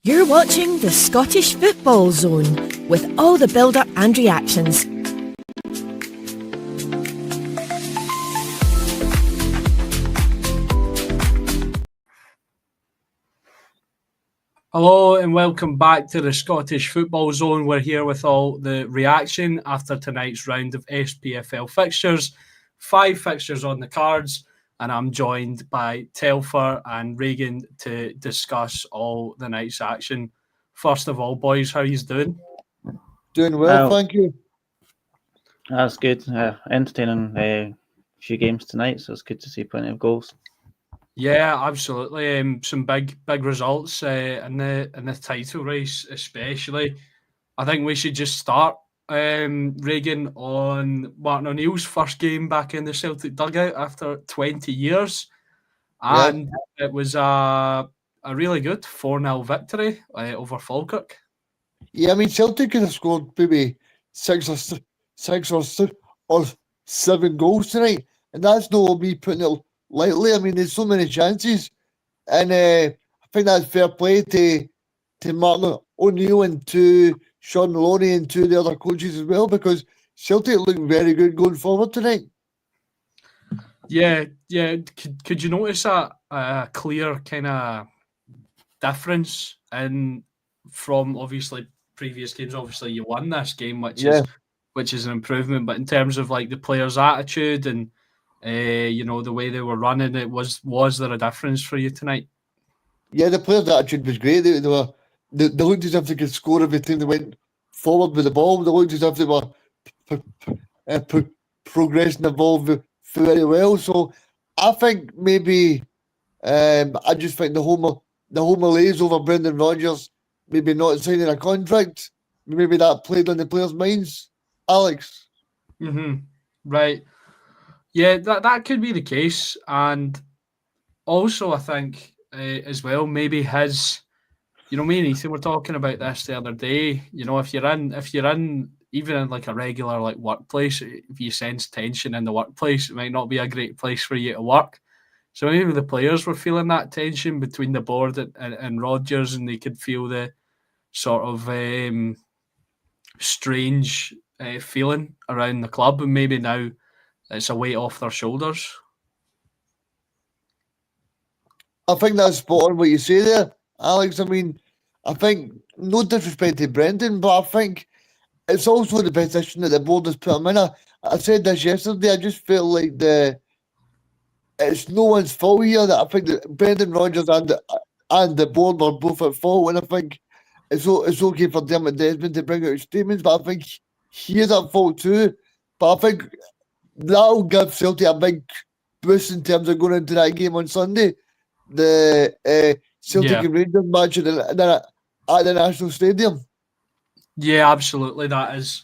You're watching the Scottish Football Zone with all the build-up and reactions. Hello and welcome back to the Scottish Football Zone. We're here with all the reaction after tonight's round of SPFL fixtures. 5 fixtures on the cards, and I'm joined by Telfer and Regan to discuss all the night's action. First of all, boys, how are you doing? Doing well, thank you. That's good. Entertaining few games tonight, so it's good to see plenty of goals. Yeah, absolutely. Some big results in the title race, especially. I think we should just start, Regan, on Martin O'Neill's first game back in the Celtic dugout after 20 years, and It was a really good 4-0 victory over Falkirk. Yeah, I mean Celtic could have scored maybe six or 7 goals tonight, and that's not me putting it lightly. I mean, there's so many chances, and I think that's fair play to Martin O'Neill and to Sean Maloney and to the other coaches as well, because Celtic look very good going forward tonight. Yeah. Could you notice a clear kind of difference from obviously previous games? Obviously, you won this game, which is an improvement. But in terms of like the players' attitude and the way they were running, was there a difference for you tonight? Yeah, the players' attitude was great. They looked as if they could score every time they went forward with the ball. They looked as if they were progressing the ball very well. So I think maybe I just think the whole malaise over Brendan Rodgers maybe not signing a contract, maybe that played on the players' minds. Alex. Right. Yeah, that could be the case. And also I think as well, maybe his, me and Ethan were talking about this the other day. If you're in even in like a regular like workplace, if you sense tension in the workplace, it might not be a great place for you to work. So maybe the players were feeling that tension between the board and Rodgers, and they could feel the sort of strange feeling around the club, and maybe now it's a weight off their shoulders. I think that's spot on what you say there, Alex. I mean, I think, no disrespect to Brendan, but I think it's also the position that the board has put him in. I said this yesterday, I just feel like it's no one's fault here. That I think that Brendan Rodgers and the board were both at fault, and I think it's okay for Dermot Desmond to bring out statements, but I think he is at fault too. But I think that'll give Celtic a big boost in terms of going into that game on Sunday, the Celtic and Rangers match at the National Stadium. Yeah, absolutely. That is.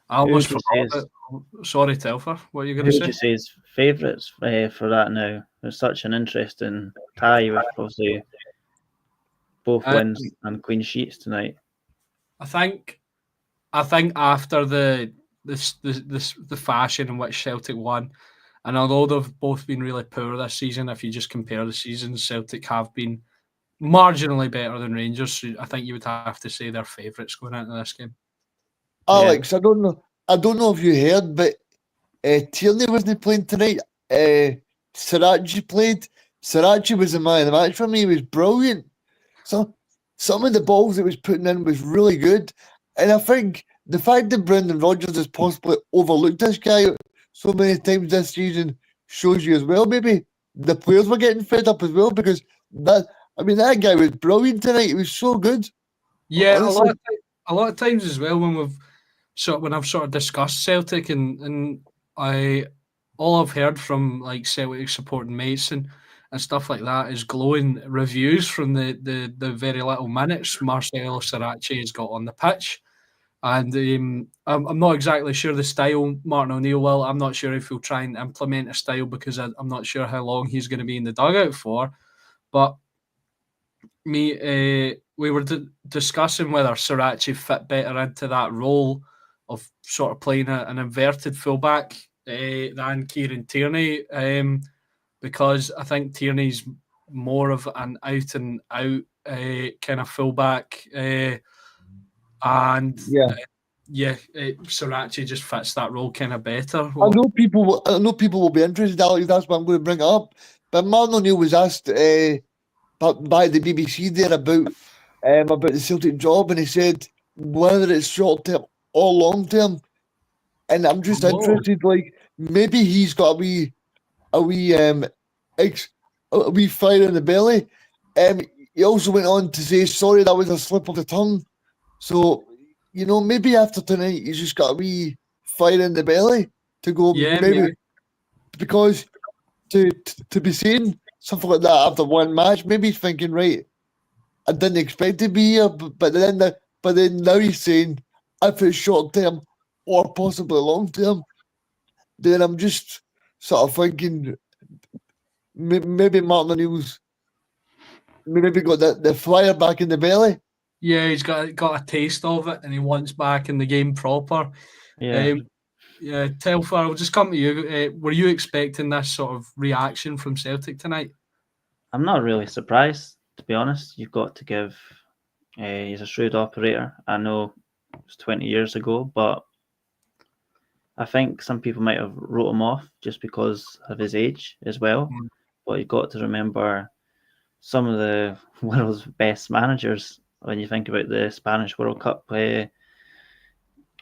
I almost forgot it. Sorry, Telfer. What are you going to say? Who would you say is favourites for that now? There's such an interesting tie with obviously both wins and clean sheets tonight. I think after the fashion in which Celtic won, and although they've both been really poor this season, if you just compare the seasons, Celtic have been marginally better than Rangers. So I think you would have to say they're favourites going into this game. Alex, I don't know if you heard, but Tierney wasn't playing tonight. Sirachi played. Sirachi was the man of the match for me. He was brilliant. So some of the balls that was putting in was really good. And I think the fact that Brendan Rodgers has possibly overlooked this guy so many times this season shows you as well. Maybe the players were getting fed up as well, because that guy was brilliant tonight. He was so good. Yeah, honestly. a lot of times as well when I've sort of discussed Celtic and all I've heard from like Celtic supporting mates and stuff like that is glowing reviews from the very little minutes Marcelo Sirachi has got on the pitch. And I'm not exactly sure the style Martin O'Neill will. I'm not sure if he'll try and implement a style, because I'm not sure how long he's going to be in the dugout for. But we were discussing whether Sirachi fit better into that role of sort of playing an inverted fullback than Kieran Tierney, because I think Tierney's more of an out and out kind of fullback, and Sriracha just fits that role kind of better. I know people will be interested, Alex. That's what I'm going to bring up. But Martin O'Neill was asked by the BBC there about the Celtic job, and he said whether it's short term or long term. And I'm just interested, like maybe he's got a wee fire in the belly. He also went on to say, "Sorry, that was a slip of the tongue." So maybe after tonight, he's just got a wee fire in the belly to go. Maybe because to be saying something like that after one match, maybe he's thinking, right, I didn't expect to be here, but then now he's saying if it's short term or possibly long term, then I'm just sort of thinking maybe Martin O'Neill's maybe got the fire back in the belly. Yeah, he's got a taste of it, and he wants back in the game proper. Yeah. Telfer, I'll just come to you. Were you expecting this sort of reaction from Celtic tonight? I'm not really surprised, to be honest. You've got to give. He's a shrewd operator. I know it was 20 years ago, but I think some people might have wrote him off just because of his age as well. But you've got to remember some of the world's best managers when you think about the Spanish World Cup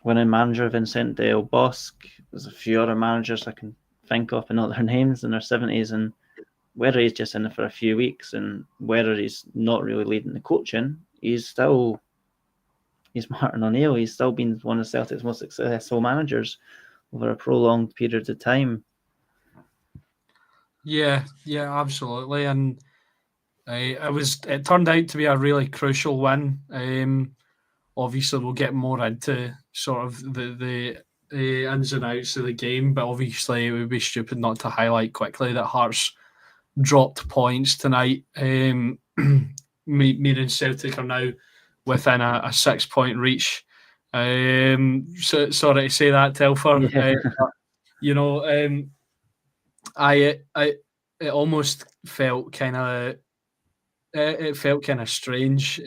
winning manager Vicente Del Bosque. There's a few other managers I can think of and not their names in their 70s, and whether he's just in it for a few weeks and whether he's not really leading the coaching, he's Martin O'Neill. He's still been one of Celtic's most successful managers over a prolonged period of time. Yeah, absolutely. And it turned out to be a really crucial win. Obviously, we'll get more into sort of the ins and outs of the game, but obviously it would be stupid not to highlight quickly that Hearts dropped points tonight. Meaning Celtic are now within a 6-point reach. So sorry to say that, Telfer. Yeah. It almost felt kind of strange,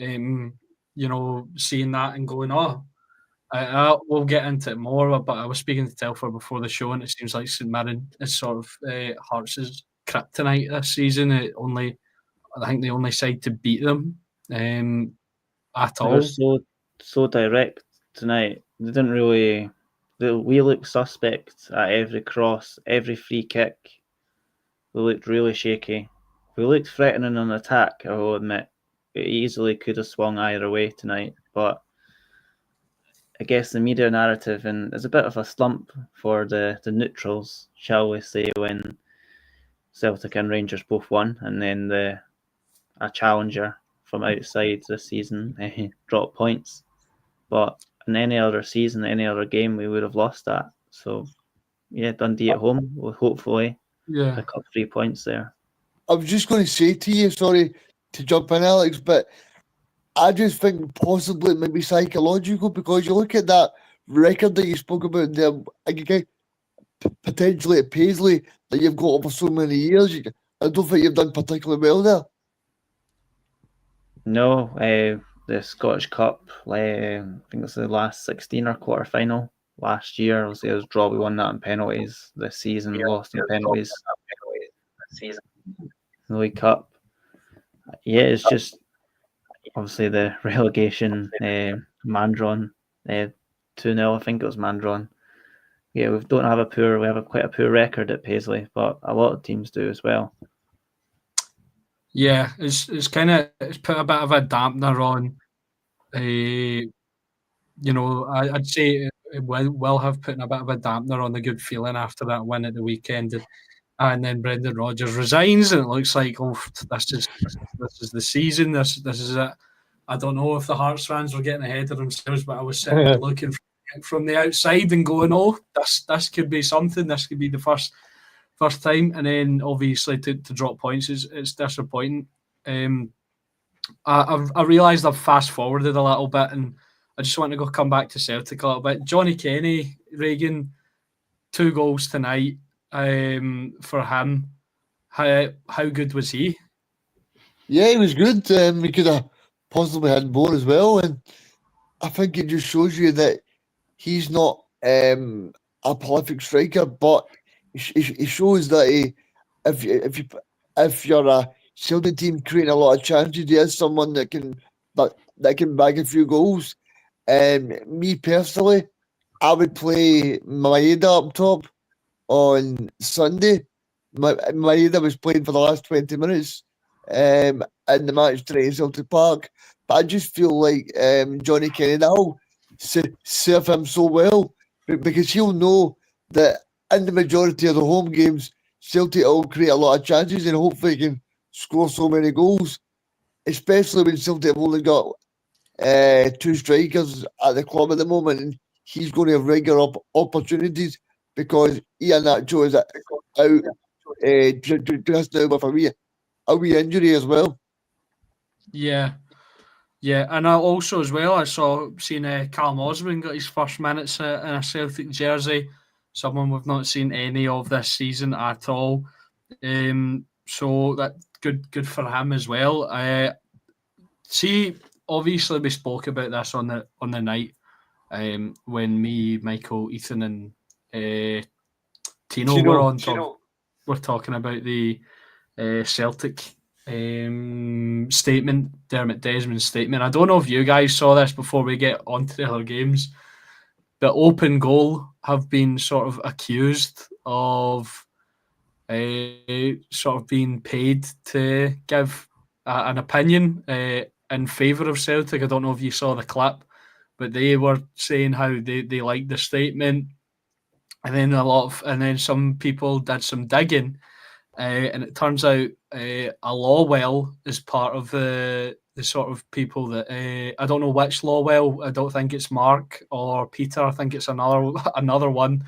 seeing that and going, we'll get into it more. But I was speaking to Telfer before the show, and it seems like St Mirren is sort of Hearts' kryptonite this season. I think the only side to beat them at all. They were so direct tonight. They didn't really. We looked suspect at every cross, every free kick. We looked really shaky. We looked threatening on attack, I will admit. It easily could have swung either way tonight, but I guess the media narrative, and there's a bit of a slump for the neutrals, shall we say, when Celtic and Rangers both won, and then a challenger from outside this season dropped points. But in any other season, any other game, we would have lost that. So, yeah, Dundee at home will hopefully pick up 3 points there. I was just going to say to you, sorry to jump in, Alex, but I just think possibly it might be psychological, because you look at that record that you spoke about there, potentially at Paisley, that you've got over so many years. I don't think you've done particularly well there. No, the Scottish Cup, I think it's the last 16 or quarter final last year. Obviously, it was draw. We won that in penalties. This season, lost in penalties. The League Cup. Yeah, it's just obviously the relegation, Mandron, 2-0. I think it was Mandron. Yeah, we have quite a poor record at Paisley, but a lot of teams do as well. Yeah, it's put a bit of a dampener on. I'd say it will have put a bit of a dampener on the good feeling after that win at the weekend, and then Brendan Rodgers resigns, and it looks like this is the season. This is it. I don't know if the Hearts fans were getting ahead of themselves, but I was sitting there looking from the outside and going, this could be something. This could be the first time, and then obviously to drop points it's disappointing. I realised I've fast forwarded a little bit, and I just want to come back to Celtic a little bit. Johnny Kenny, Reagan, 2 goals tonight for him. How good was he? Yeah, he was good. He could have possibly had more as well, and I think it just shows you that he's not a prolific striker, but he shows that if you're a Celtic team creating a lot of chances, he is someone that can bag a few goals. Me personally, I would play Maeda up top on Sunday. Maeda was playing for the last 20 minutes in the match today in Celtic Park. But I just feel like Johnny Kenny now serve him so well because he'll know that in the majority of the home games, Celtic will create a lot of chances and hopefully can score so many goals, especially when Celtic have only got two strikers at the club at the moment, and he's going to have regular opportunities because Ian Nacho is out just now with a wee injury as well. Yeah. Yeah, and I also as well, I seen Callum Osborne got his first minutes in a Celtic jersey, someone we've not seen any of this season at all. So that good for him as well. See, obviously we spoke about this on the night when me, Michael, Ethan, and Tino were on. We're talking about the Celtic statement, Dermot Desmond's statement. I don't know if you guys saw this before we get on to the other games, but Open Goal have been sort of accused of sort of being paid to give an opinion in favour of Celtic. I don't know if you saw the clip, but they were saying how they liked the statement, and then some people did some digging. And it turns out Lawwell is part of the sort of people that I don't know which Lawwell. I don't think it's Mark or Peter. I think it's another one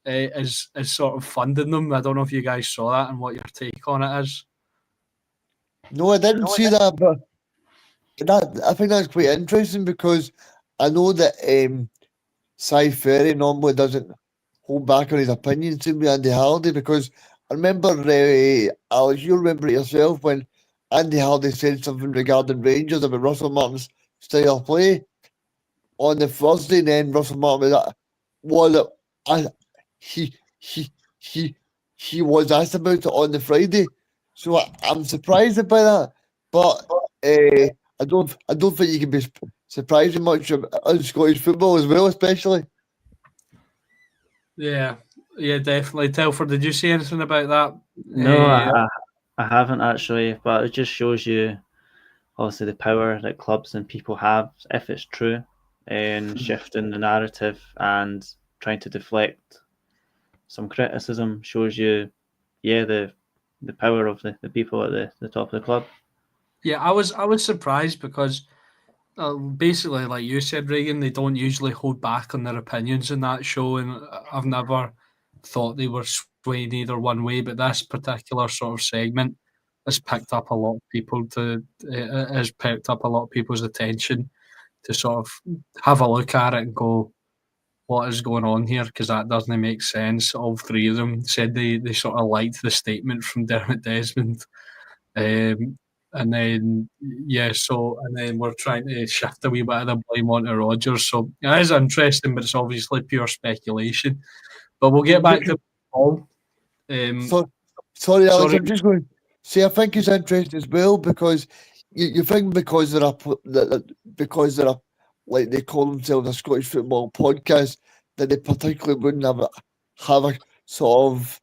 is sort of funding them. I don't know if you guys saw that and what your take on it is. No, I didn't see that, but I think that's quite interesting because I know that Cy Ferry normally doesn't hold back on his opinions to me, Andy Halliday, because I remember, Alex, you remember it yourself when Andy Halliday said something regarding Rangers about Russell Martin's style of play on the Thursday, and then Russell Martin he was asked about it on the Friday, so I'm surprised by that. But I don't think you can be surprised much on Scottish football as well, especially. Yeah, definitely. Telford, did you see anything about that? No, I haven't actually, but it just shows you obviously the power that clubs and people have, if it's true, in shifting the narrative and trying to deflect some criticism. Shows you, the power of the people at the top of the club. Yeah, I was surprised because basically, like you said, Reagan, they don't usually hold back on their opinions in that show, and I've never thought they were swaying either one way. But this particular sort of segment has picked up a lot of people's attention to sort of have a look at it and go, what is going on here? Because that doesn't make sense. All three of them said they sort of liked the statement from Dermot Desmond. And then we're trying to shift a wee bit of the blame onto Rodgers. So it is interesting, but it's obviously pure speculation. But we'll get back to Paul. Sorry, Alex, I'm just going to say I think it's interesting as well because you think because they're like they call themselves a Scottish football podcast that they particularly wouldn't have a sort of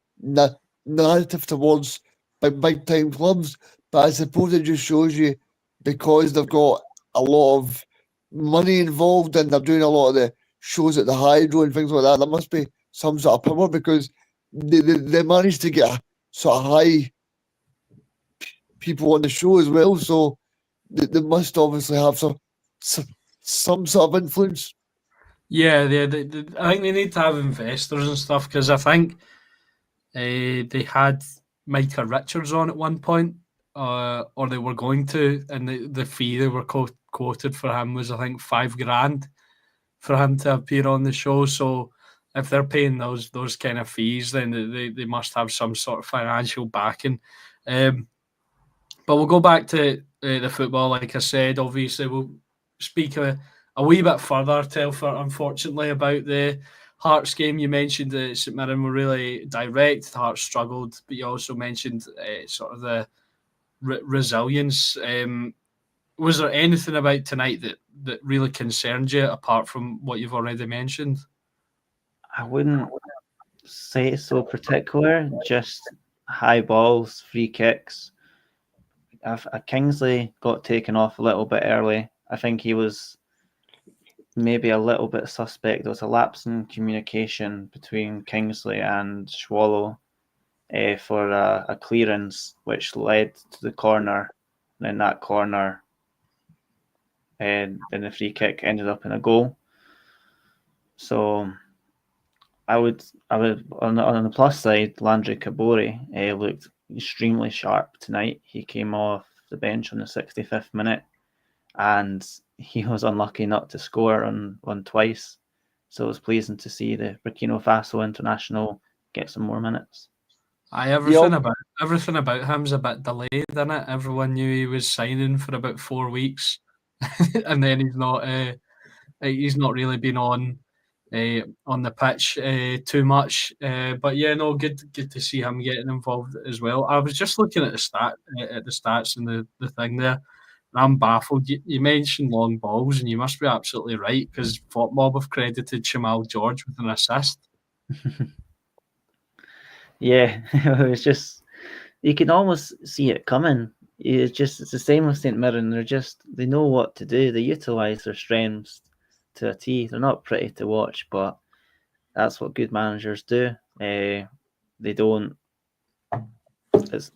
narrative towards big time clubs. But I suppose it just shows you because they've got a lot of money involved and they're doing a lot of the shows at the Hydro and things like that. There must be some sort of power because they managed to get a sort of high people on the show as well. So they must obviously have some sort of influence. Yeah, I think they need to have investors and stuff because I think they had Micah Richards on at one point. Or they were going to, and the fee they were quoted for him was I think $5,000 for him to appear on the show. So if they're paying those kind of fees, then they must have some sort of financial backing. But we'll go back to the football. Like I said, obviously we'll speak a wee bit further, Telfer, unfortunately, about the Hearts game. You mentioned that St Mirren were really direct. Hearts struggled, but you also mentioned sort of the resilience. Was there anything about tonight that really concerned you, apart from what you've already mentioned? I wouldn't say so particular, just high balls, free kicks. Kingsley got taken off a little bit early. I think he was maybe a little bit suspect. There was a lapse in communication between Kingsley and Swallow for a clearance, which led to the corner. And then that corner, and then the free kick ended up in a goal. So I would on the plus side, Landry Kabori looked extremely sharp tonight. He came off the bench on the 65th minute, and he was unlucky not to score on twice. So it was pleasing to see the Burkina Faso international get some more minutes. Everything about him's a bit delayed, isn't it? Everyone knew he was signing for about 4 weeks, and then he's not really been on the pitch too much. But yeah, no, good to see him getting involved as well. I was just looking at the stats and the thing there. And I'm baffled. You mentioned long balls, and you must be absolutely right, because FotMob have credited Shamal George with an assist. Yeah, it was just, you can almost see it coming. It's the same with St Mirren. They know what to do. They utilise their strengths to a T. They're not pretty to watch, but that's what good managers do. They don't. It's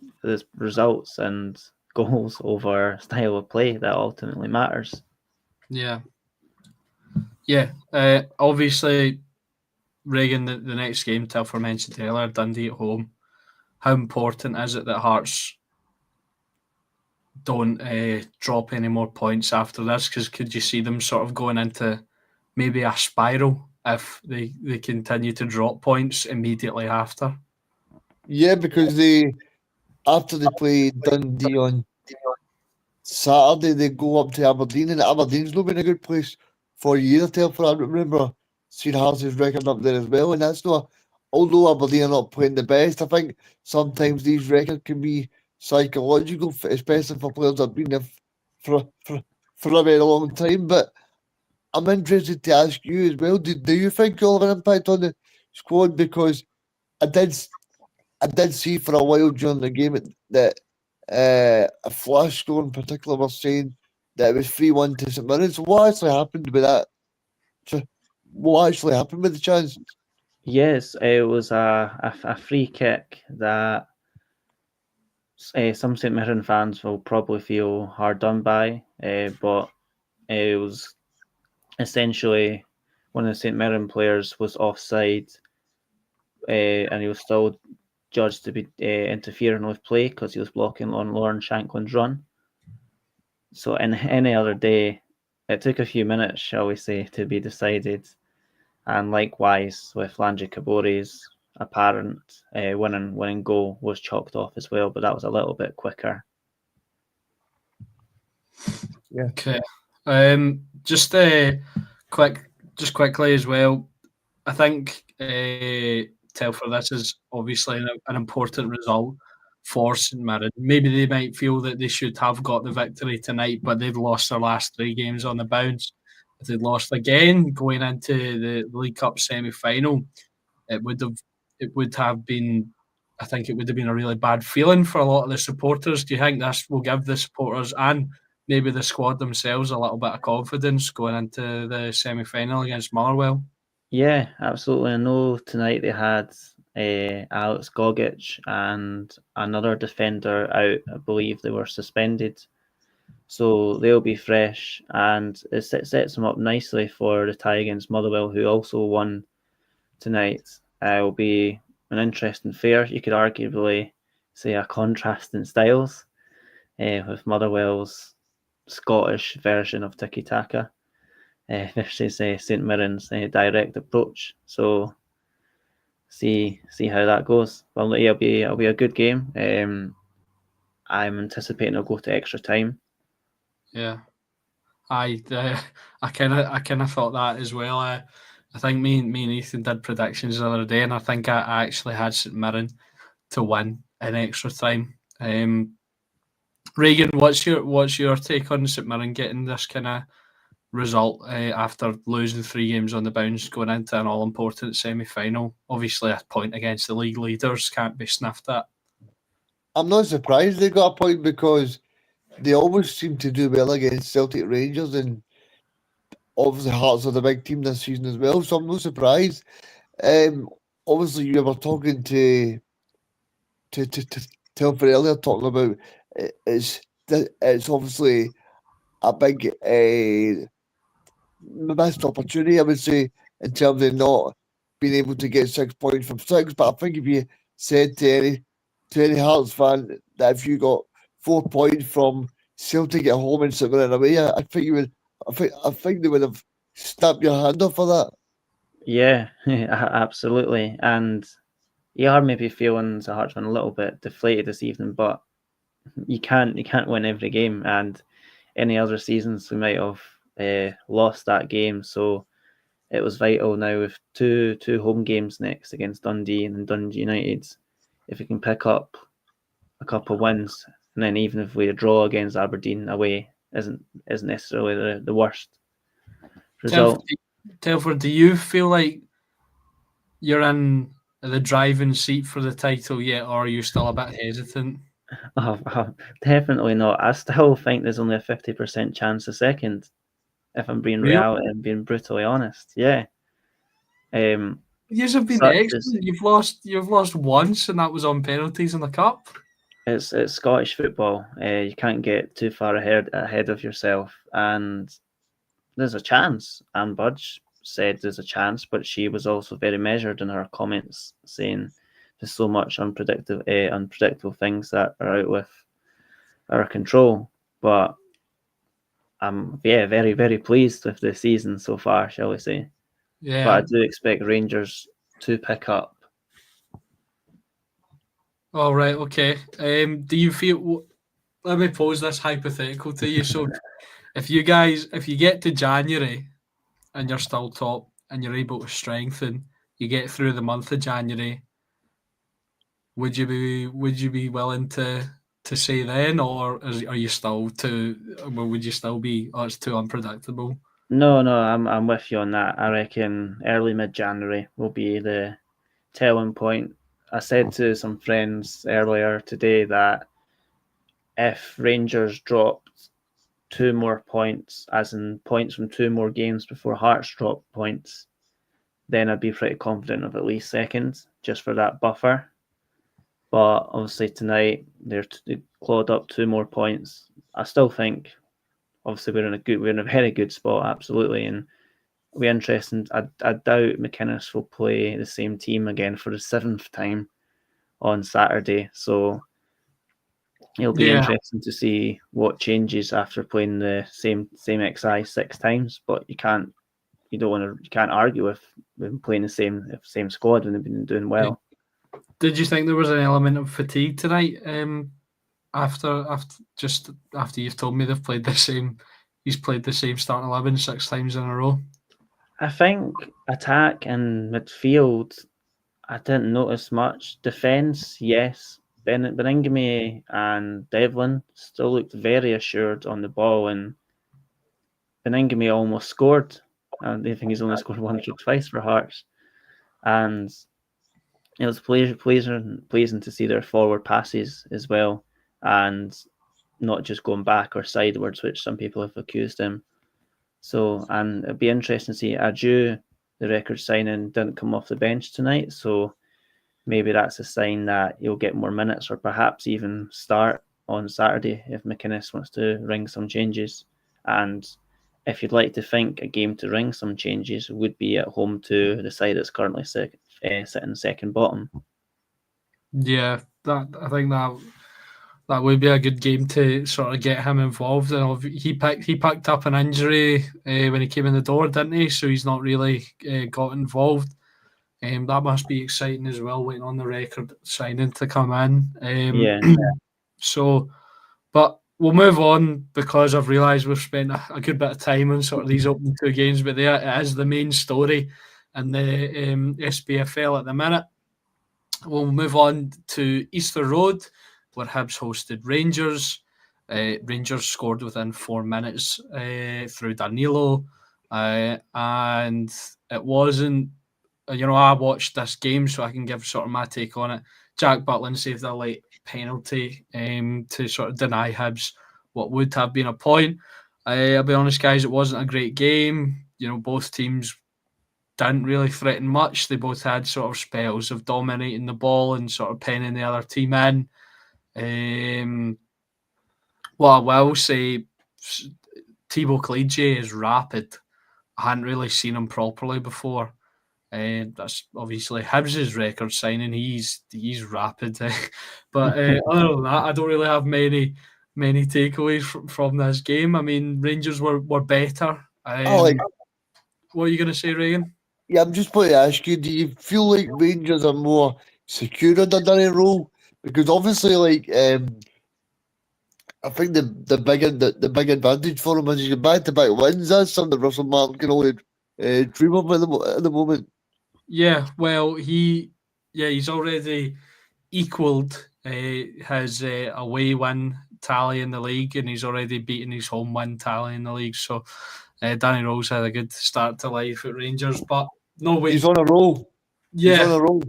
results and goals over style of play that ultimately matters. Yeah. Obviously, Reagan, the next game, Telfer mentioned earlier, Dundee at home. How important is it that Hearts don't drop any more points after this? Because could you see them sort of going into maybe a spiral if they continue to drop points immediately after? Yeah, because after they play Dundee on Saturday, they go up to Aberdeen, and Aberdeen's not been a good place for years. Therefore, I remember seeing Hearts' record up there as well, and that's not. Although Aberdeen are not playing the best, I think sometimes these records can be psychological, especially for players that have been there for a very long time. But I'm interested to ask you as well. Do you think you'll have an impact on the squad? Because I did see for a while during the game that a flash score in particular was saying that it was 3-1 to St Mirren. So what actually happened with that? What actually happened with the chance? Yes, it was a free kick that some St Mirren fans will probably feel hard done by, but it was essentially one of the St Mirren players was offside, and he was still judged to be interfering with play because he was blocking on Lauren Shankland's run. So in any other day, it took a few minutes, shall we say, to be decided. And likewise with Landry Kabori's apparent winning goal was chalked off as well, but that was a little bit quicker. Yeah. Okay. Just quickly as well. I think Telfer, this is obviously an important result for St Mirren. Maybe they might feel that they should have got the victory tonight, but they've lost their last 3 games on the bounce. If they'd lost again going into the League Cup semi-final, it would have been. I think it would have been a really bad feeling for a lot of the supporters. Do you think this will give the supporters and maybe the squad themselves a little bit of confidence going into the semi-final against Motherwell? Yeah, absolutely. I know tonight they had Alex Gogic and another defender out. I believe they were suspended. So they'll be fresh, and it sets them up nicely for the tie against Motherwell, who also won tonight. It will be an interesting fair. You could arguably say a contrast in styles with Motherwell's Scottish version of tiki taka versus St Mirren's direct approach. So see how that goes. Well, it'll be a good game. I'm anticipating it'll go to extra time. Yeah. I kind of thought that as well. I think me and Ethan did predictions the other day, and I think I actually had St Mirren to win in extra time. Reagan, what's your take on St Mirren getting this kind of result after losing 3 games on the bounce, going into an all important semi final? Obviously, a point against the league leaders can't be sniffed at. I'm not surprised they got a point because they always seem to do well against Celtic, Rangers, and obviously Hearts are the big team this season as well. So I'm no surprised. Obviously, you were talking to Telford earlier, talking about it's obviously a big missed opportunity, I would say, in terms of not being able to get 6 points from 6. But I think if you said to any Hearts fan that if you got 4 points from Celtic at home and St Mirren away, I think you would. I think they would have snapped your hand off for that. Yeah, absolutely. And you are maybe feeling as a Hearts fan a little bit deflated this evening, but you can't win every game. And any other seasons we might have lost that game. So it was vital now with two home games next against Dundee and Dundee United. If we can pick up a couple of wins, and then even if we draw against Aberdeen away, isn't necessarily the worst result. Telford, do you feel like you're in the driving seat for the title yet, or are you still a bit hesitant? Oh, definitely not. I still think there's only a 50% chance of second, if I'm being reality and being brutally honest. Yeah. You have been excellent. You've lost once, and that was on penalties in the cup. It's Scottish football. You can't get too far ahead of yourself, and there's a chance. Anne Budge said there's a chance, but she was also very measured in her comments, saying there's so much unpredictable things that are out with our control. But I'm very, very pleased with the season so far, shall we say. Yeah. But I do expect Rangers to pick up. All right, okay. Do you feel... Let me pose this hypothetical to you. So if you get to January and you're still top and you're able to strengthen, you get through the month of January, would you be willing to say then, or are you still would you still be, it's too unpredictable? No, I'm with you on that. I reckon early mid-January will be the telling point. I said to some friends earlier today that if Rangers dropped 2 more points, as in points from 2 more games before Hearts dropped points, then I'd be pretty confident of at least second, just for that buffer. But obviously tonight they clawed up 2 more points. I still think, obviously we're in a very good spot, absolutely, and we're interested. I doubt McInnes will play the same team again for the 7th time on Saturday, so it'll be interesting to see what changes after playing the same XI 6 times. But you can't argue with them playing the same squad when they've been doing well. Did you think there was an element of fatigue tonight? After you've told me they've played the same, he's played the same starting 11 6 times in a row. I think attack and midfield, I didn't notice much. Defence, yes. Beningame and Devlin still looked very assured on the ball, and Beningame almost scored. I think he's only scored once or twice for Hearts, and it was pleasing to see their forward passes as well, and not just going back or sidewards, which some people have accused him. So, and it'd be interesting to see Adieu, the record signing, didn't come off the bench tonight, so maybe that's a sign that he'll get more minutes or perhaps even start on Saturday if McInnes wants to ring some changes. And if you'd like to think a game to ring some changes would be at home to the side that's currently sitting second bottom. Yeah, I think that would be a good game to sort of get him involved. And he picked up an injury when he came in the door, didn't he? So he's not really got involved. That must be exciting as well, waiting on the record signing to come in. Yeah. So, but we'll move on because I've realised we've spent a good bit of time on sort of these opening two games, but it is the main story in the SPFL at the minute. We'll move on to Easter Road, where Hibs hosted Rangers. Rangers scored within 4 minutes through Danilo, and it wasn't. I watched this game, so I can give sort of my take on it. Jack Butland saved a late penalty to sort of deny Hibs what would have been a point. I'll be honest, guys, it wasn't a great game. Both teams didn't really threaten much. They both had sort of spells of dominating the ball and sort of penning the other team in. What I will say, Thibaut Cleege is rapid. I hadn't really seen him properly before. That's obviously Hibs' record signing. He's rapid, but other than that, I don't really have many takeaways from this game. I mean, Rangers were better. What are you going to say, Reagan? Yeah, I'm just going to ask you, do you feel like Rangers are more secure in their role? Because obviously, I think the big advantage for him is he's got back-to-back wins. That's something Russell Martin can only dream of at the moment. Yeah, well, he's already equalled his away win tally in the league, and he's already beaten his home win tally in the league. So Danny Rose had a good start to life at Rangers, but no way. He's on a roll. Yeah. He's on a roll.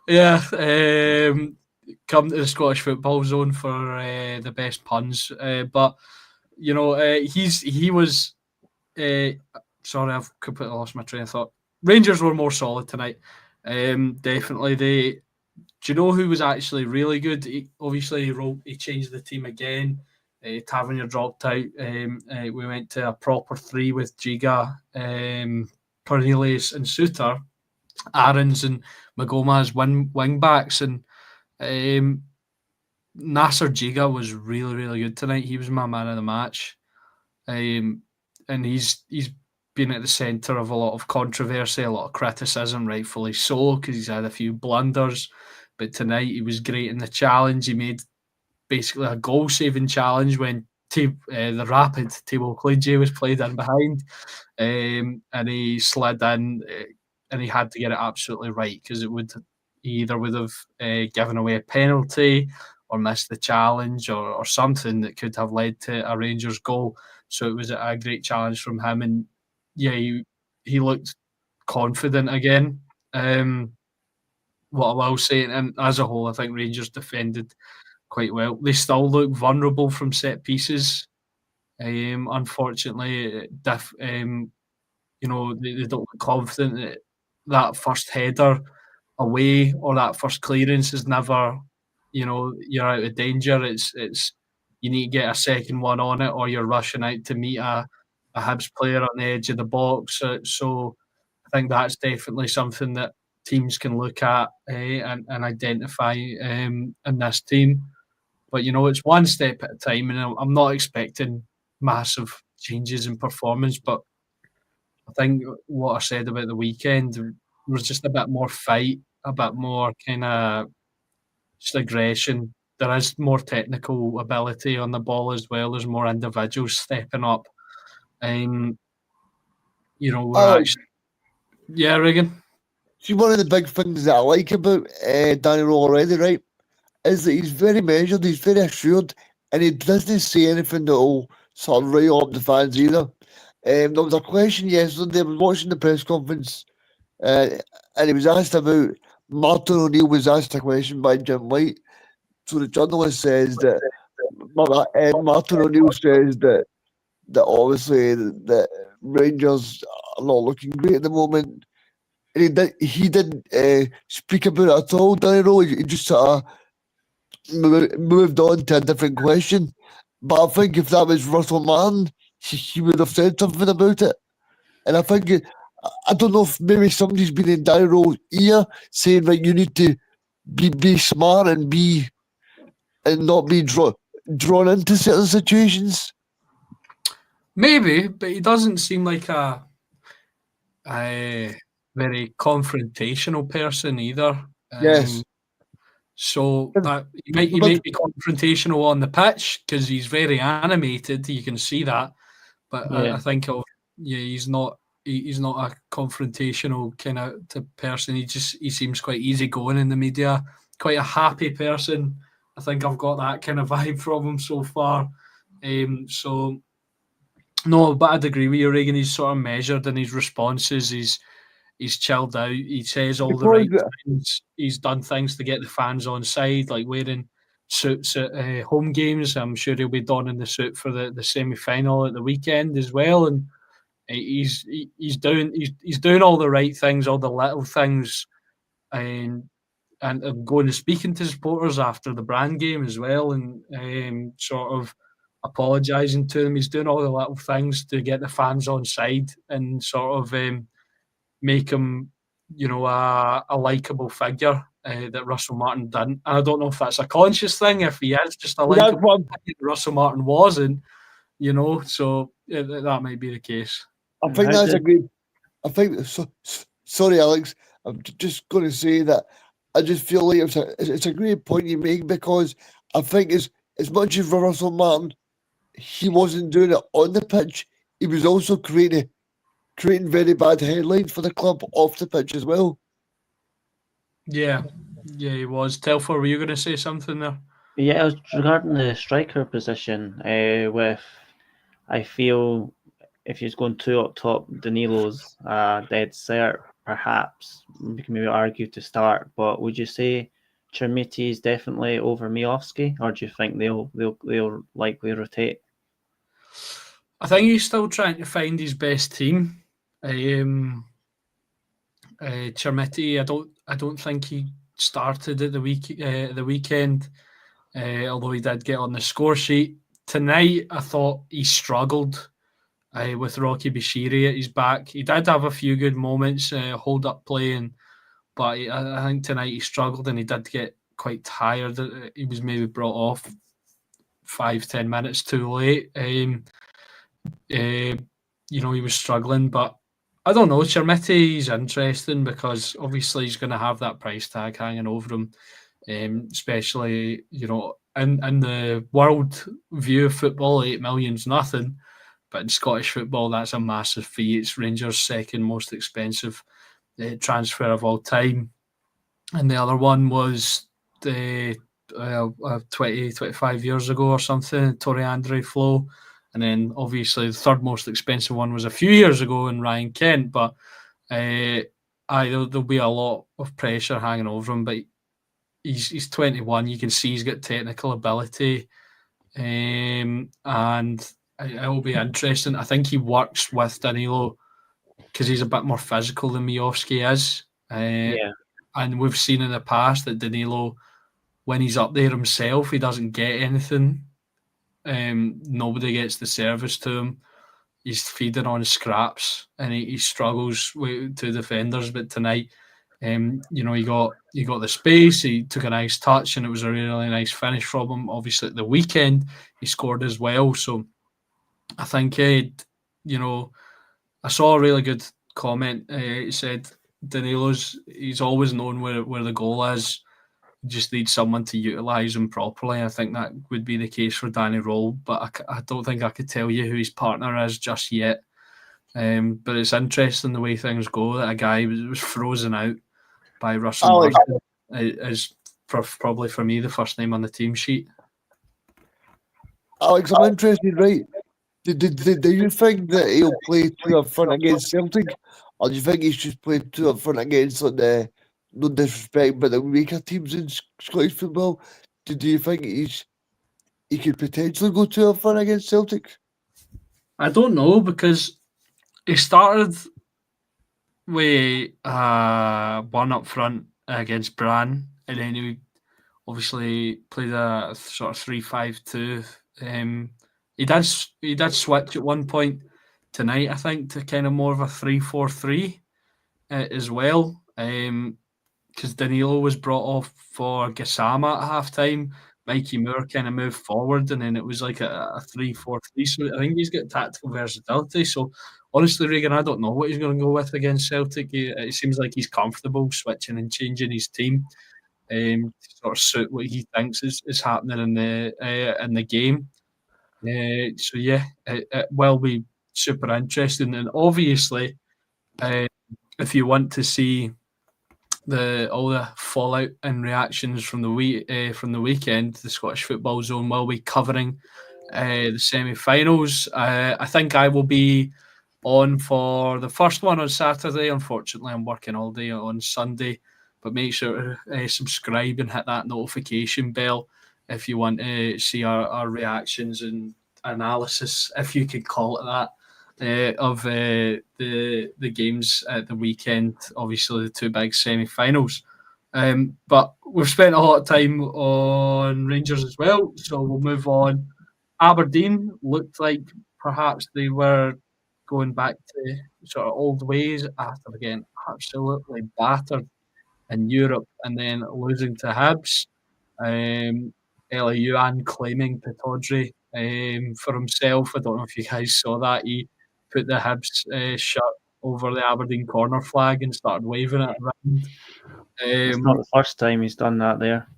Yeah. Come to the Scottish Football Zone for the best puns. But, he was... sorry, I've completely lost my train of thought. Rangers were more solid tonight. Definitely. Do you know who was actually really good? He changed the team again. Tavernier dropped out. We went to a proper three with Giga, Cornelius and Suter, Aarons and Magoma as wing backs, and Nasser Giga was really, really good tonight. He was my man of the match, and he's been at the centre of a lot of controversy, a lot of criticism, rightfully so, because he's had a few blunders. But tonight he was great in the challenge. He made basically a goal-saving challenge when the rapid Thibaut Cleege was played in behind, and he slid in, and he had to get it absolutely right because he either would have given away a penalty or missed the challenge or something that could have led to a Rangers goal. So it was a great challenge from him, and yeah, he looked confident again. What I will say, and as a whole, I think Rangers defended quite well. They still look vulnerable from set pieces. Unfortunately, they don't look confident. That first header away or that first clearance is never, you're out of danger. It's you need to get a second one on it, or you're rushing out to meet a Hibs player on the edge of the box. So I think that's definitely something that teams can look at and identify in this team. But it's one step at a time, and I'm not expecting massive changes in performance. But I think what I said about the weekend was just a bit more fight, a bit more kind of just aggression. There is more technical ability on the ball as well. There's more individuals stepping up. Yeah, Regan. See, one of the big things that I like about Danny Rowe already, right, is that he's very measured, he's very assured, and he doesn't say anything that will sort of rile up the fans either. There was a question yesterday, I was watching the press conference, and he was asked about, Martin O'Neill was asked a question by Jim White. So the journalist says that, Martin O'Neill says that obviously the Rangers are not looking great at the moment. And he didn't speak about it at all, Danny Rowe. He just sort of moved on to a different question. But I think if that was Russell Martin, he would have said something about it. And I think, I don't know if maybe somebody's been in Danny Rowe's ear saying, like, you need to be smart and not be drawn into certain situations. Maybe, but he doesn't seem like a very confrontational person either. Yes. So that he might be confrontational on the pitch because he's very animated. You can see that, but I think he's not a confrontational kind of person. He seems quite easygoing in the media, quite a happy person. I think I've got that kind of vibe from him so far. So no, but I'd agree with you, Reagan. He's sort of measured in his responses. He's chilled out. He says all the right things. He's done things to get the fans on side, like wearing suits at home games. I'm sure he'll be donning the suit for the semi-final at the weekend as well. And he's doing all the right things, all the little things, and going and speaking to supporters after the Brand game as well, and sort of apologising to them. He's doing all the little things to get the fans on side and sort of make him, a likeable figure that Russell Martin didn't. And I don't know if that's a conscious thing, if he is just a likeable figure Russell Martin wasn't, so that might be the case. I think that's a great. I think. Sorry, Alex. I'm just going to say that I just feel like it's a great point you make, because I think as much as Russell Martin, he wasn't doing it on the pitch, he was also creating very bad headlines for the club off the pitch as well. Yeah, he was. Telfer, were you going to say something there? Yeah, it was regarding the striker position. I feel if he's going two up top, Danilo's dead cert. Perhaps we can maybe argue to start, but would you say Chermiti is definitely over Miovski, or do you think they'll likely rotate? I think he's still trying to find his best team. Chermiti, I don't think he started at the weekend, although he did get on the score sheet tonight. I thought he struggled with Rocky Bashiri at his back. He did have a few good moments, hold up playing, but I think tonight he struggled and he did get quite tired. He was maybe brought off 5-10 minutes too late. He was struggling, but I don't know. Chermiti's interesting because obviously he's going to have that price tag hanging over him, especially in the world view of football, 8 million's nothing. But in Scottish football, that's a massive fee. It's Rangers' second most expensive transfer of all time. And the other one was 25 years ago or something, Torre Andre Flo. And then obviously the third most expensive one was a few years ago in Ryan Kent. But there'll be a lot of pressure hanging over him. But he's 21. You can see he's got technical ability. And it'll be interesting. I think he works with Danilo because he's a bit more physical than Miovski is. And we've seen in the past that Danilo, when he's up there himself, he doesn't get anything. Nobody gets the service to him. He's feeding on scraps and he struggles with two defenders. But tonight, he got the space. He took a nice touch and it was a really nice finish from him. Obviously, at the weekend, he scored as well. So I think, I saw a really good comment. He said, he's always known where the goal is. You just need someone to utilise him properly. I think that would be the case for Danny Roll, but I don't think I could tell you who his partner is just yet. But it's interesting the way things go, that a guy was frozen out by Russell Martin is probably for me the first name on the team sheet. Alex, I'm interested, right? Do you think that he'll play two up front against Celtic, or do you think he should play two up front against no disrespect, but the weaker teams in Scottish football? Do you think he could potentially go two up front against Celtic? I don't know, because he started with one up front against Brann, and then he obviously played a sort of 3-5-2. He did switch at one point tonight, I think, to kind of more of a 3-4-3 as well. Because Danilo was brought off for Gassama at half-time. Mikey Moore kind of moved forward, and then it was like a 3-4-3. So I think he's got tactical versatility. So honestly, Reagan, I don't know what he's going to go with against Celtic. It seems like he's comfortable switching and changing his team. to sort of suit what he thinks is happening in the game. So yeah, it will be super interesting, and obviously, if you want to see all the fallout and reactions from the weekend, the Scottish Football Zone will be covering the semi-finals. I think I will be on for the first one on Saturday. Unfortunately, I'm working all day on Sunday, but make sure to subscribe and hit that notification bell if you want to see our reactions and analysis, if you could call it that, of the games at the weekend. Obviously, the two big semi-finals. But we've spent a lot of time on Rangers as well, so we'll move on. Aberdeen looked like perhaps they were going back to sort of old ways after getting absolutely battered in Europe and then losing to Hibs. Eliuan claiming Pittodrie for himself. I don't know if you guys saw that. He put the Hibs shirt over the Aberdeen corner flag and started waving it around. It's not the first time he's done that there.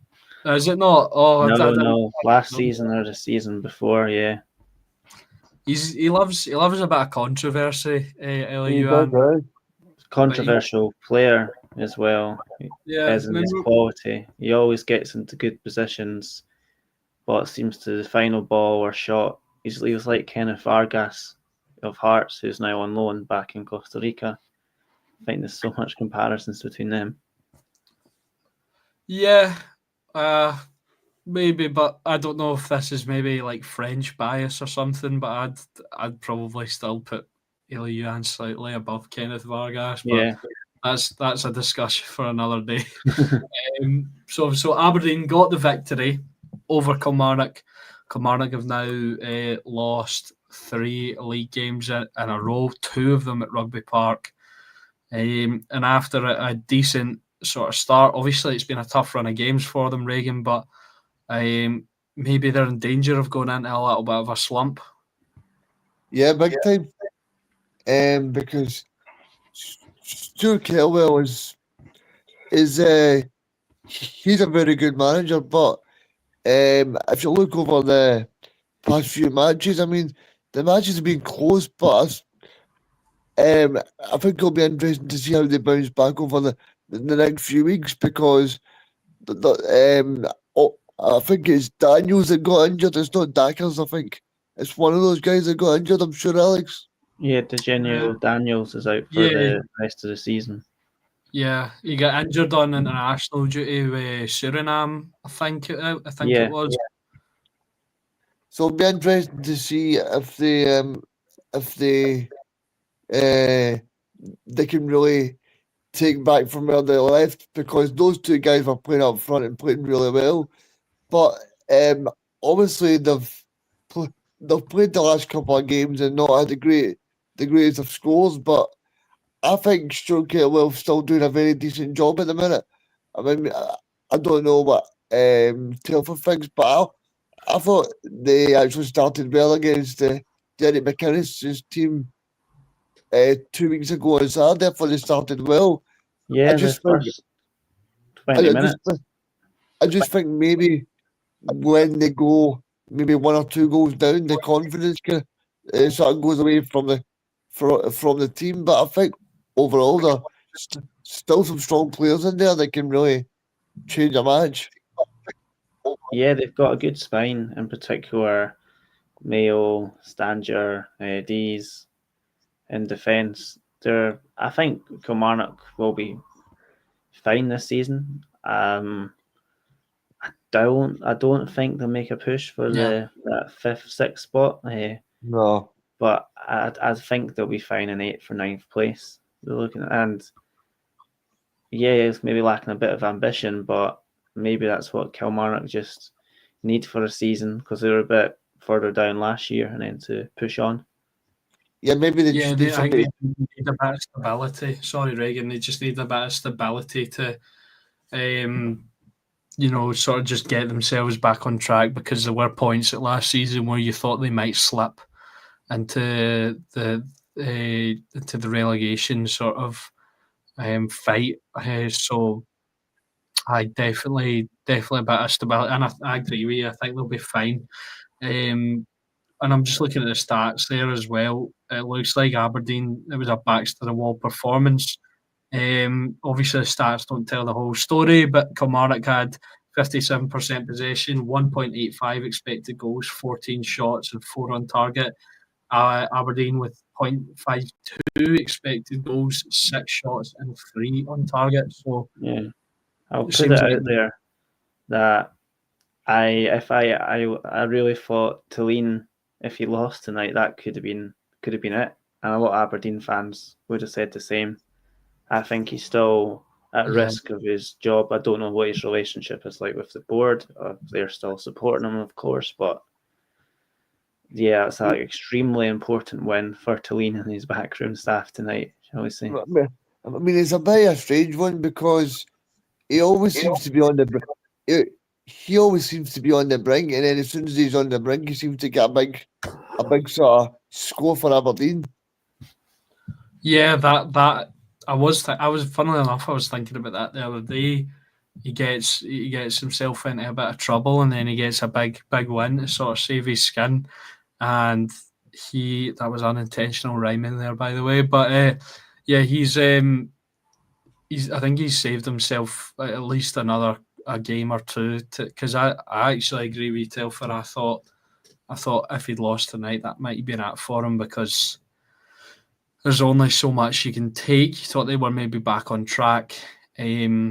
Is it not? Oh, No. Last season or the season before, yeah. He loves a bit of controversy. He Eliuan. does, Controversial player as well. Yeah, as in his quality. He always gets into good positions, but it seems to the final ball or shot. He was like Kenneth Vargas of Hearts, who's now on loan back in Costa Rica. I think there's so much comparisons between them. Yeah, maybe, but I don't know if this is maybe like French bias or something. But I'd probably still put Eliuan slightly above Kenneth Vargas. But Yeah. that's a discussion for another day. So Aberdeen got the victory over Kilmarnock. Kilmarnock have now lost 3 league games in a row, 2 of them at Rugby Park. And after a decent sort of start, obviously it's been a tough run of games for them, Reagan, but maybe they're in danger of going into a little bit of a slump. Yeah, big time. Because Stuart Kelwell is he's a very good manager, but if you look over the past few matches, I mean, the matches have been close, but I think it'll be interesting to see how they bounce back over the next few weeks because I think it's Daniels that got injured. It's not Dackers, I think. It's one of those guys that got injured, I'm sure, Alex. Yeah, Eugenio Daniels is out for the rest of the season. Yeah, he got injured on international duty with Suriname, I think it was. Yeah. So it'll be interesting to see if they can really take back from where they left because those two guys were playing up front and playing really well. But obviously they've played the last couple of games and not had the greatest of scores. But I think Stuart Kelwell's still doing a very decent job at the minute. I mean, I don't know what Telford thinks, but I thought they actually started well against Derek McInnes' team 2 weeks ago on Saturday. I thought they started well. Yeah, the first 20 minutes. I just think maybe when they go maybe 1 or 2 goals down, the confidence sort of goes away from the team. But I think overall there's still some strong players in there that can really change a match. Yeah, they've got a good spine, in particular Mayo, Stanger, Dees in defence. I think Kilmarnock will be fine this season. I don't think they'll make a push for that 5th, 6th spot. No, but I think they'll be fine in 8th or 9th place. They're looking at, and yeah, it's maybe lacking a bit of ambition, but maybe that's what Kilmarnock just need for a season because they were a bit further down last year and then to push on. Yeah, maybe they just need they need a bit of stability. Sorry, Reagan. They just need a bit of stability to, sort of just get themselves back on track because there were points at last season where you thought they might slip into the relegation sort of fight. So I definitely a bit of stability, and I agree with you. I think they'll be fine. And I'm just looking at the stats there as well. It looks like Aberdeen, it was a backs to the wall performance. Obviously, the stats don't tell the whole story, but Kilmarnock had 57% possession, 1.85 expected goals, 14 shots, and 4 on target. Aberdeen with 0.52 expected goals, 6 shots, and 3 on target. So Yeah, I'll it put it seems like out there that I really thought Tulane, if he lost tonight, that could have been it, and a lot of Aberdeen fans would have said the same. I think he's still at risk of his job. I don't know what his relationship is like with the board. They're still supporting him, of course, but yeah, it's an extremely important win for Tulane and his backroom staff tonight, shall we say. I mean, it's a bit of a strange one because he always seems to be on the brink. He always seems to be on the brink, and then as soon as he's on the brink, he seems to get a big sort of score for Aberdeen. Yeah, that I was funnily enough, I was thinking about that the other day. He gets himself into a bit of trouble, and then he gets a big win to sort of save his skin. And that was unintentional rhyming there, by the way. But yeah, he's I think he's saved himself at least a game or two. Because I actually agree with you, Telfer. I thought if he'd lost tonight, that might have been it for him because there's only so much you can take. You thought they were maybe back on track. They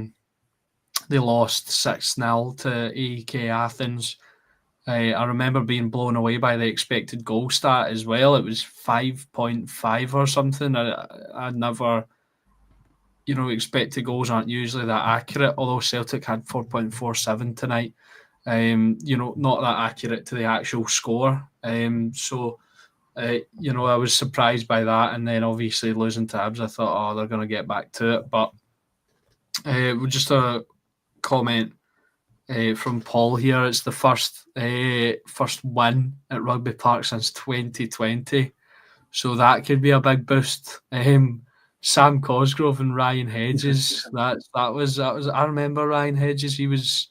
lost 6-0 to AEK Athens. I remember being blown away by the expected goal stat as well. It was 5.5 or something. I never, expected goals aren't usually that accurate, although Celtic had 4.47 tonight. Not that accurate to the actual score. I was surprised by that, and then obviously losing to Hibs, I thought, they're going to get back to it. But just a comment from Paul here. It's the first win at Rugby Park since 2020, so that could be a big boost. Sam Cosgrove and Ryan Hedges. That was. I remember Ryan Hedges.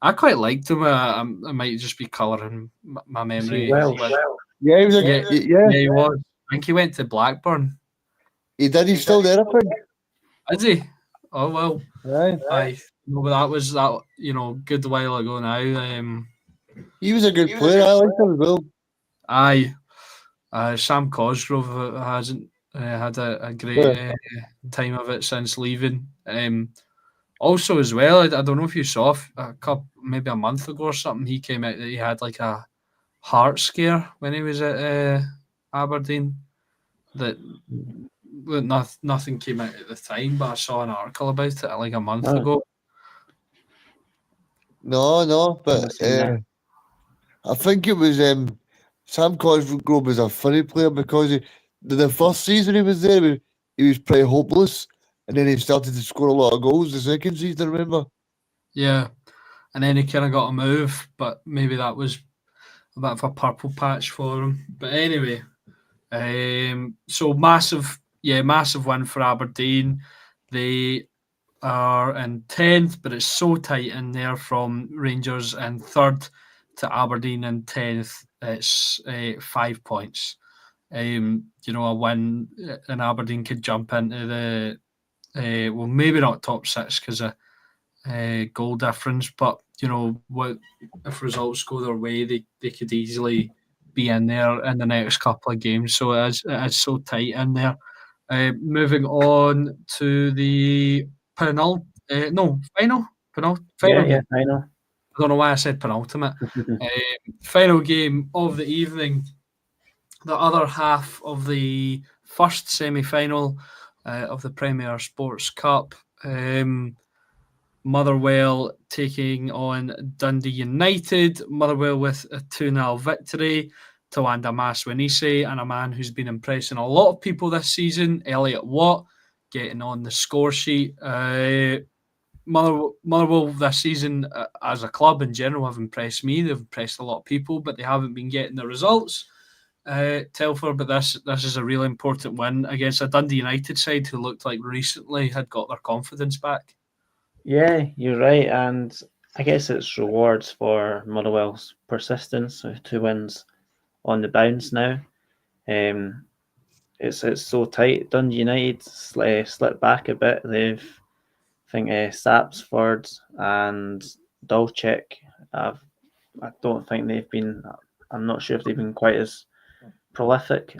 I quite liked him. I might just be colouring my memory. Yeah, he was he was. I think he went to Blackburn. He did. He's still there, I think. Is he? Oh well. Aye. No, but that was good while ago now. He was a good player. I liked him as well. Aye. Sam Cosgrove hasn't had a great time of it since leaving. Also, as well, I don't know if you saw maybe a month ago or something, he came out that he had like a heart scare when he was at Aberdeen. That nothing came out at the time, but I saw an article about it like a month ago. No, but I think it was Sam Cosgrove was a funny player because the first season he was there, he was pretty hopeless, and then he started to score a lot of goals the second season, I remember. Yeah, and then he kind of got a move, but maybe that was a bit of a purple patch for him. But anyway, so massive win for Aberdeen. They are in 10th, but it's so tight in there from Rangers in 3rd to Aberdeen in 10th. It's 5 points. A win in Aberdeen could jump into the maybe not top 6 because of goal difference, but what if results go their way, they could easily be in there in the next couple of games. So it is so tight in there. Moving on to the final. Yeah, final. I don't know why I said penultimate. Final game of the evening. The other half of the first semi-final of the Premier Sports Cup. Motherwell taking on Dundee United. Motherwell with a 2-0 victory. Tawanda Maswanise and a man who's been impressing a lot of people this season, Elliot Watt, getting on the score sheet. Motherwell this season, as a club in general, have impressed me. They've impressed a lot of people, but they haven't been getting the results. Telfer, but this is a really important win against a Dundee United side who looked like recently had got their confidence back. Yeah, you're right, and I guess it's rewards for Motherwell's persistence with 2 wins on the bounce now. Um, it's so tight. Dundee United slipped back a bit. I think Sapsford and Dolchek. I don't think they've been. I'm not sure if they've been quite as prolific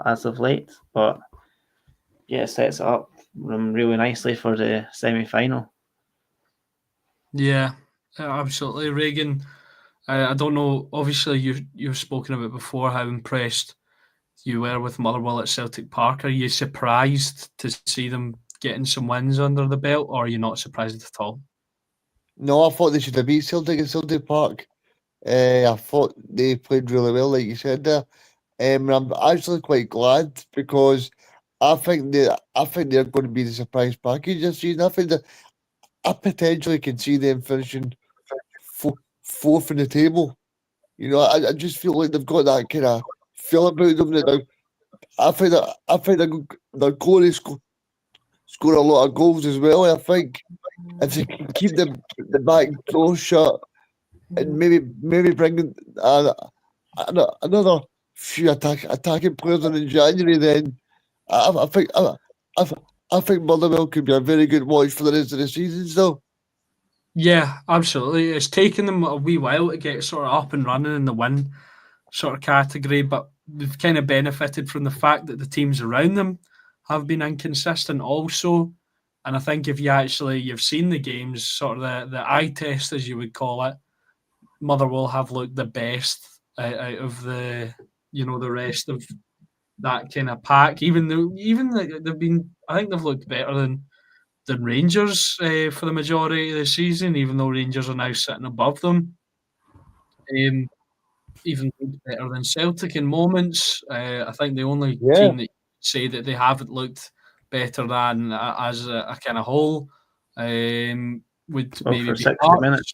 as of late, but yeah, it sets it up really nicely for the semi-final. Yeah, absolutely, Reagan. I don't know. Obviously, you've spoken about before how impressed you were with Motherwell at Celtic Park. Are you surprised to see them getting some wins under the belt, or are you not surprised at all? No, I thought they should have beat Celtic at Celtic Park. I thought they played really well, like you said there. And I'm actually quite glad because I think they're going to be the surprise package this season. I think that I potentially can see them finishing fourth in the table. You know, I just feel like they've got that kind of feel about them that I think they're going to score a lot of goals as well. I think if they can keep the back door shut and maybe bring in another few attacking players in January, then I think I, I think Motherwell could be a very good watch for the rest of the season. So Yeah, absolutely. It's taken them a wee while to get sort of up and running in the win sort of category, but they've kind of benefited from the fact that the teams around them have been inconsistent also. And I think if you've seen the games, sort of the eye test as you would call it, Motherwell have looked the best out of the rest of that kind of pack. They've been, I think they've looked better than Rangers for the majority of the season, even though Rangers are now sitting above them. Um, Even better than Celtic in moments. I think the only yeah, team that you say that they haven't looked better than as a kind of whole would Well, maybe for be 60 minutes Hearts.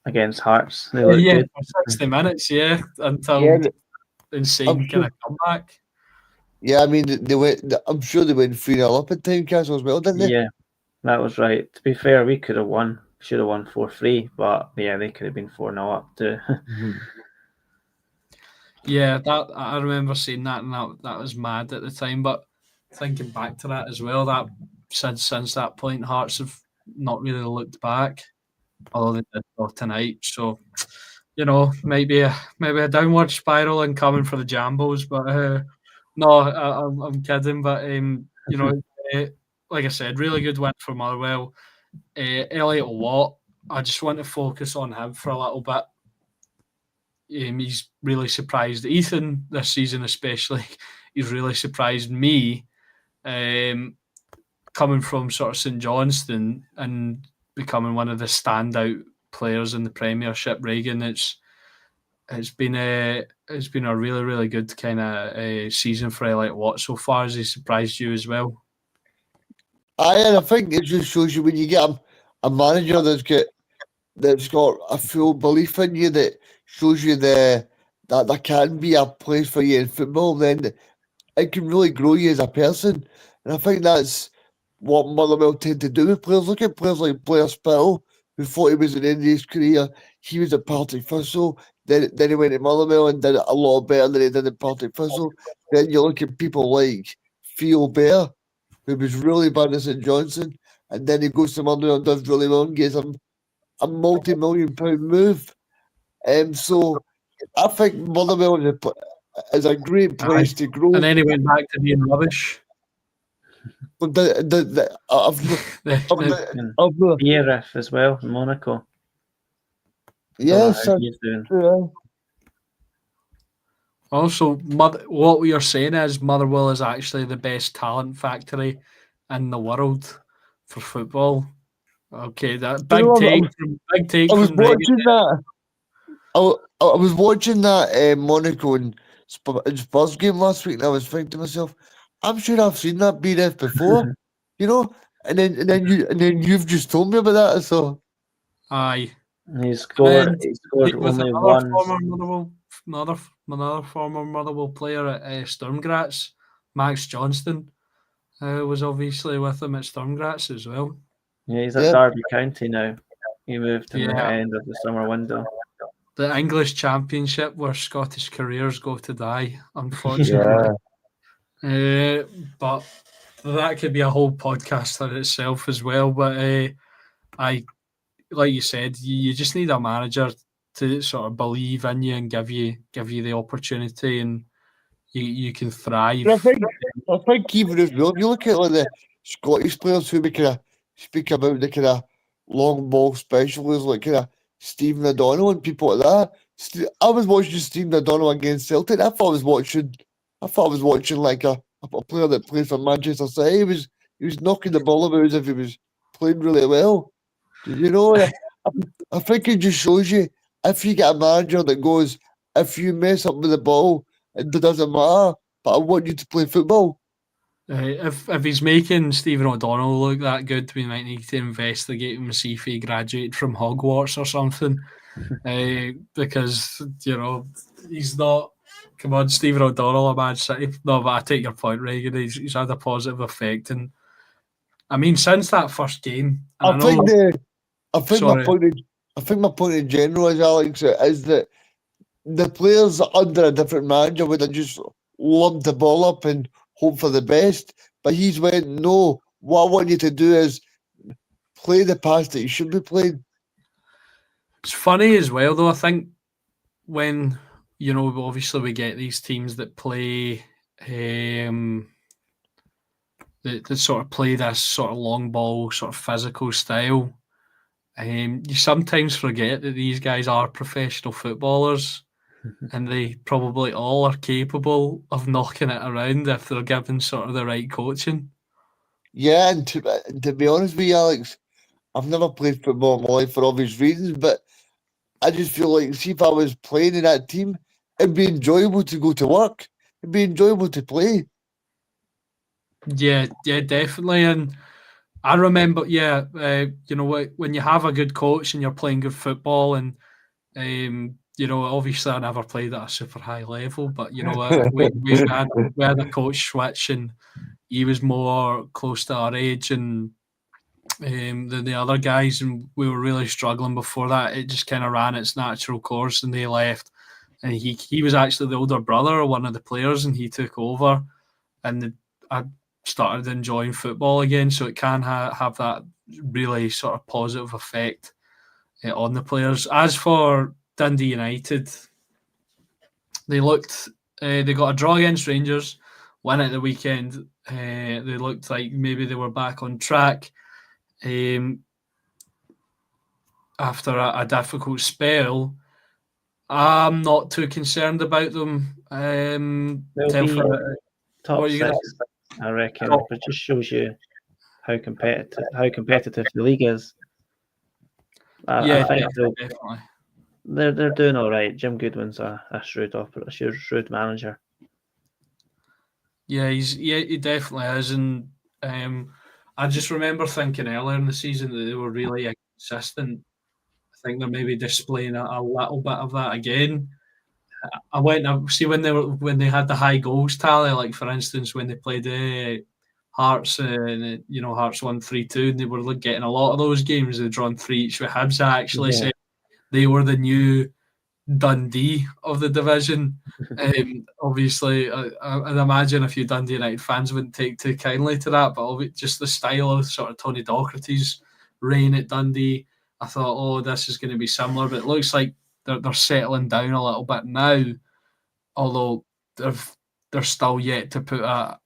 against Hearts, they look Yeah, good. for 60 minutes, yeah, yeah, until I'm insane kind sure. of comeback. Yeah, I mean they went. I'm sure they went 3-0 up at Tynecastle as well, didn't they? Yeah, that was right. To be fair, we could have won. Should have won 4-3, but yeah, they could have been 4-0 up too. Yeah, that I remember seeing that, and that was mad at the time. But thinking back to that as well, that since that point, Hearts have not really looked back, although they did so tonight. So maybe a downward spiral incoming for the Jambos. But no, I'm kidding. But uh, like I said, really good win for Motherwell. Elliot Watt, I just want to focus on him for a little bit. He's really surprised Ethan this season, especially. He's really surprised me, coming from sort of St Johnstone and becoming one of the standout players in the Premiership. Reagan, it's been a really really good kind of season for Elliot Watt so far. Has he surprised you as well? And I think it just shows you when you get a manager that's got a full belief in you, that shows you that there can be a place for you in football. Then it can really grow you as a person. And I think that's what Motherwell tend to do with players. Look at players like Blair Spittle, who thought he was at the end of his career. He was at Partick Thistle. Then he went to Motherwell and did it a lot better than he did at Partick Thistle. Then you look at people like Theo Bear, who was really bad at St Johnson. And then he goes to Motherwell and does really well and gets a multi-million-pound move. So I think Motherwell is a great Aye. place to grow. And then he went back to being rubbish. But I've The- Bierif as well in Monaco. Don't know yes, how he's doing. Also, what we are saying is Motherwell is actually the best talent factory in the world for football. Okay, that You know, big take I was from Reagan. watching that. I was watching that Monaco and Spurs game last week, and I was thinking to myself, I'm sure I've seen that BF before, you know. And then you've just told me about that. So Aye, He scored. and He scored with only another one. former Motherwell player at Sturm Max Johnston, was obviously with him at Sturm as well. Yeah, he's at Yeah. Derby County now. He moved in the Yeah. end of the summer window. The English Championship, where Scottish careers go to die, unfortunately. But that could be a whole podcast in itself as well. But I, like you said, you just need a manager to sort of believe in you and give you the opportunity, and you can thrive. I think even as well, if you look at like the Scottish players who we kind of speak about the kind of long ball specialists, like kind of Stephen O'Donnell and people like that. I was watching Stephen O'Donnell against Celtic. I thought I was watching like a player that played for Manchester City. He was knocking the ball about as if he was playing really well. You know, I think it just shows you if you get a manager that goes, if you mess up with the ball, it doesn't matter. But I want you to play football. If he's making Stephen O'Donnell look that good, we might need to investigate him and see if he graduated from Hogwarts or something. Because he's not. Come on, Stephen O'Donnell, a Man City. No, but I take your point, Reagan. He's had a positive effect, and I mean since that first game. And I think my point in general is, Alex, is that the players under a different manager would have just lumped the ball up and hope for the best. But he's went, no, what I want you to do is play the pass that you should be playing. It's funny as well, though. I think when, obviously we get these teams that play, that sort of play this sort of long ball, sort of physical style. You sometimes forget that these guys are professional footballers. And they probably all are capable of knocking it around if they're given sort of the right coaching. Yeah, and to be honest with you, Alex, I've never played football in my life for obvious reasons, but I just feel like, see, if I was playing in that team, it'd be enjoyable to go to work. It'd be enjoyable to play. Yeah, definitely. And I remember, when you have a good coach and you're playing good football, and obviously I never played at a super high level, but we had a coach switch, and he was more close to our age and than the other guys, and we were really struggling before that. It just kind of ran its natural course, and they left. And he was actually the older brother of one of the players, and he took over, and I started enjoying football again. So it can have that really sort of positive effect on the players. As for Dundee United, they got a draw against Rangers, win at the weekend. They looked like maybe they were back on track after a difficult spell. I'm not too concerned about them. They'll be top six, I reckon. It just shows you how competitive the league is. I think definitely. They're doing all right. Jim Goodwin's a shrewd manager. Yeah, he definitely is, and I just remember thinking earlier in the season that they were really inconsistent. I think they're maybe displaying a little bit of that again. I went and see when they had the high goals tally, like for instance when they played Hearts and Hearts won 3-2, and they were getting a lot of those games. They'd drawn 3 each with Hibs. I actually said they were the new Dundee of the division. Obviously, I'd imagine a few Dundee United fans wouldn't take too kindly to that, but just the style of sort of Tony Docherty's reign at Dundee, I thought, oh, this is going to be similar, but it looks like they're settling down a little bit now, although they're still yet to put a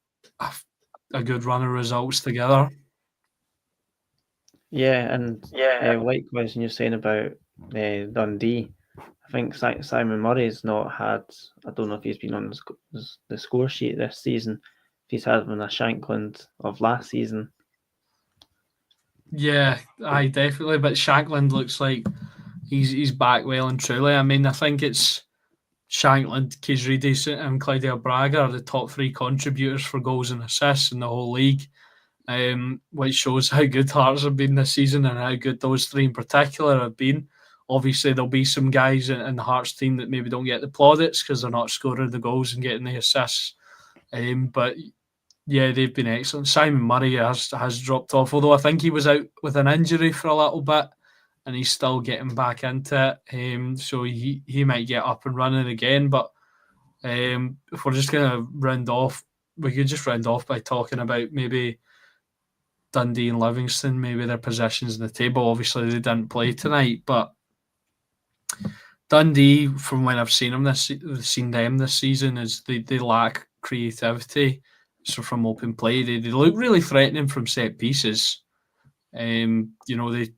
good run of results together. Yeah, and likewise, when you're saying about Dundee, I think Simon Murray's not had, I don't know if he's been on the score sheet this season, if he's had one a Shankland of last season. Yeah, definitely. But Shankland looks like he's back well and truly. I mean, I think it's Shankland, Kizridis and Clyde Braga are the top 3 contributors for goals and assists in the whole league, which shows how good Hearts have been this season and how good those 3 in particular have been. Obviously, there'll be some guys in the Hearts team that maybe don't get the plaudits because they're not scoring the goals and getting the assists. But Yeah, they've been excellent. Simon Murray has dropped off, although I think he was out with an injury for a little bit, and he's still getting back into it. So he might get up and running again. But if we're just going to round off, we could just round off by talking about maybe Dundee and Livingston, maybe their positions in the table. Obviously, they didn't play tonight, but Dundee, from when I've seen them this season, is they lack creativity. So from open play, they look really threatening from set pieces. They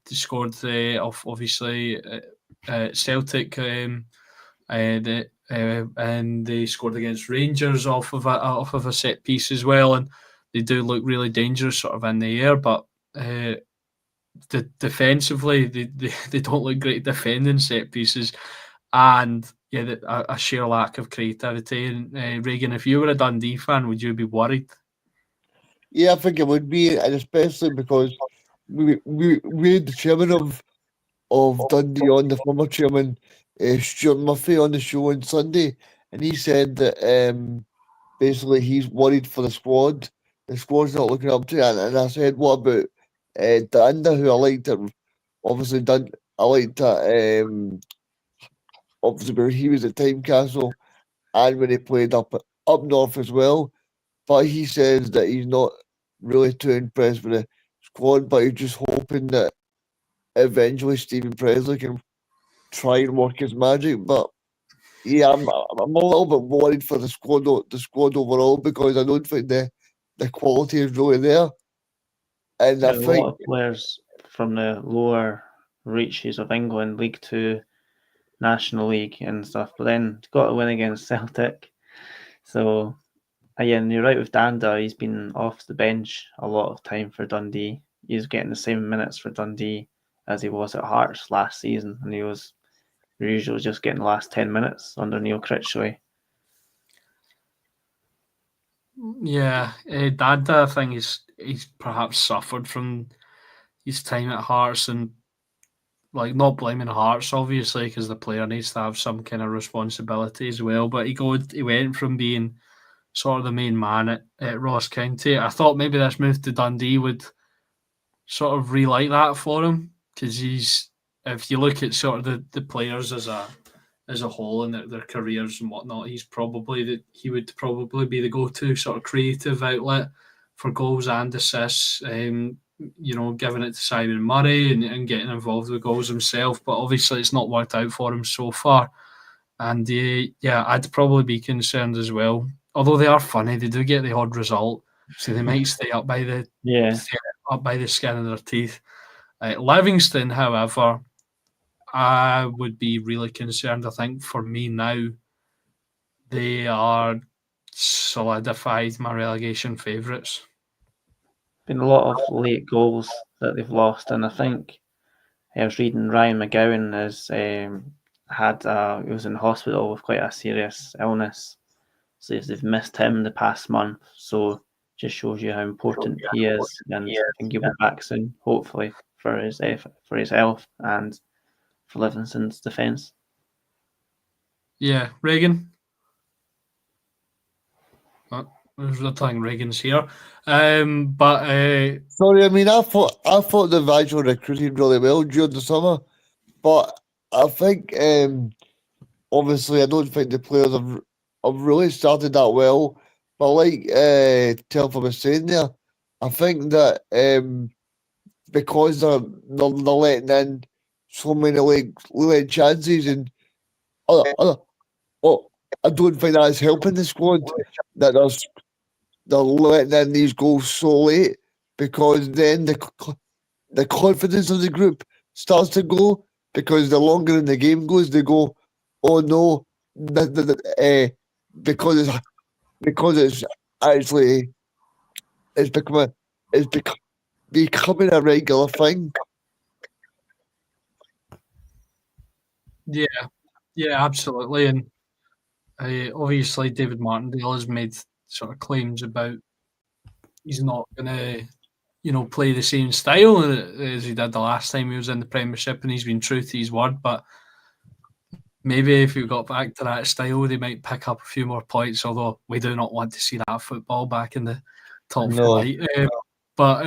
scored off obviously Celtic, and they scored against Rangers off of a set piece as well, and they do look really dangerous sort of in the air, but defensively they don't look great defending set pieces, and yeah, a sheer lack of creativity. And Reagan, if you were a Dundee fan, would you be worried? Yeah, I think it would be, and especially because we had the chairman of Dundee on, the former chairman, Stuart Murphy, on the show on Sunday, and he said that basically he's worried for the squad. The squad's not looking up to it, and I said, what about Danda, who I liked it, obviously I liked that, obviously where he was at Tynecastle and when he played up north as well. But he says that he's not really too impressed with the squad, but he's just hoping that eventually Stephen Presley can try and work his magic. But yeah, I'm a little bit worried for the squad overall, because I don't think the quality is really there. And I There are a think lot of players from the lower reaches of England, League Two, National League and stuff, but then got to win against Celtic. So again, you're right with Danda. He's been off the bench a lot of time for Dundee. He's getting the same minutes for Dundee as he was at Hearts last season, and he was usually just getting the last 10 minutes under Neil Critchley. Yeah, Danda, I think he's perhaps suffered from his time at Hearts, and like, not blaming Hearts obviously, because the player needs to have some kind of responsibility as well. But he went from being sort of the main man at Ross County. I thought maybe this move to Dundee would sort of relight that for him, because if you look at sort of the players as a whole and their careers and whatnot, he would probably be the go-to sort of creative outlet for goals and assists. Giving it to Simon Murray and getting involved with goals himself, but obviously it's not worked out for him so far. And I'd probably be concerned as well. Although they are funny, they do get the odd result, so they might stay up by the skin of their teeth. Livingston, however, I would be really concerned. I think for me now, they are solidified my relegation favourites. Been a lot of late goals that they've lost, and I think I was reading Ryan McGowan has he was in hospital with quite a serious illness, so they've missed him the past month. So just shows you how important he is, and I think he'll be back soon, hopefully for his health and for Livingston's defence. Yeah, Reagan. There's no telling Reagan's here. sorry, I mean, I thought they've actually recruited really well during the summer, but I think obviously I don't think the players have really started that well. But like Telfer was saying there, I think that because they're letting in so many late chances and I don't think that's helping the squad, that they're letting in these goals so late, because then the confidence of the group starts to go, because the longer in the game goes, they go, oh no, because it's actually it's becoming a regular thing. Yeah, absolutely. And obviously David Martindale has made sort of claims about he's not going to, play the same style as he did the last time he was in the Premiership, and he's been true to his word. But maybe if we got back to that style, they might pick up a few more points. Although we do not want to see that football back in the top flight. But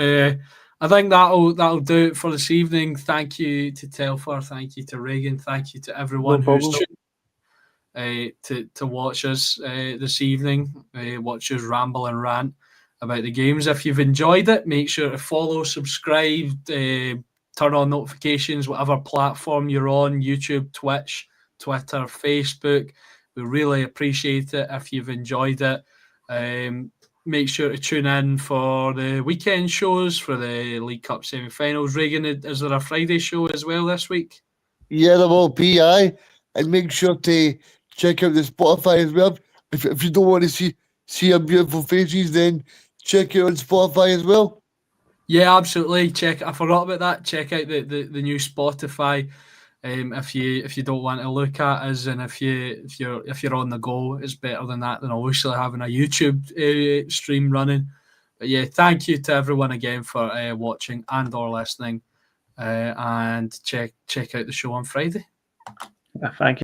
I think that'll do it for this evening. Thank you to Telfer, thank you to Reagan, thank you to everyone who's tuned to watch us this evening, watch us ramble and rant about the games. If you've enjoyed it, make sure to follow, subscribe, turn on notifications, whatever platform you're on, YouTube, Twitch, Twitter, Facebook. We really appreciate it if you've enjoyed it. Make sure to tune in for the weekend shows for the League Cup semi-finals. Reagan, is there a Friday show as well this week? Yeah, there will be, aye. And make sure to check out the Spotify as well. If you don't want to see our beautiful faces, then check it on Spotify as well. Yeah, absolutely. I forgot about that. Check out the new Spotify. If you don't want to look at us, and if you're on the go, it's better than that than obviously having a YouTube stream running. But yeah, thank you to everyone again for watching and or listening, and check out the show on Friday. Thank you.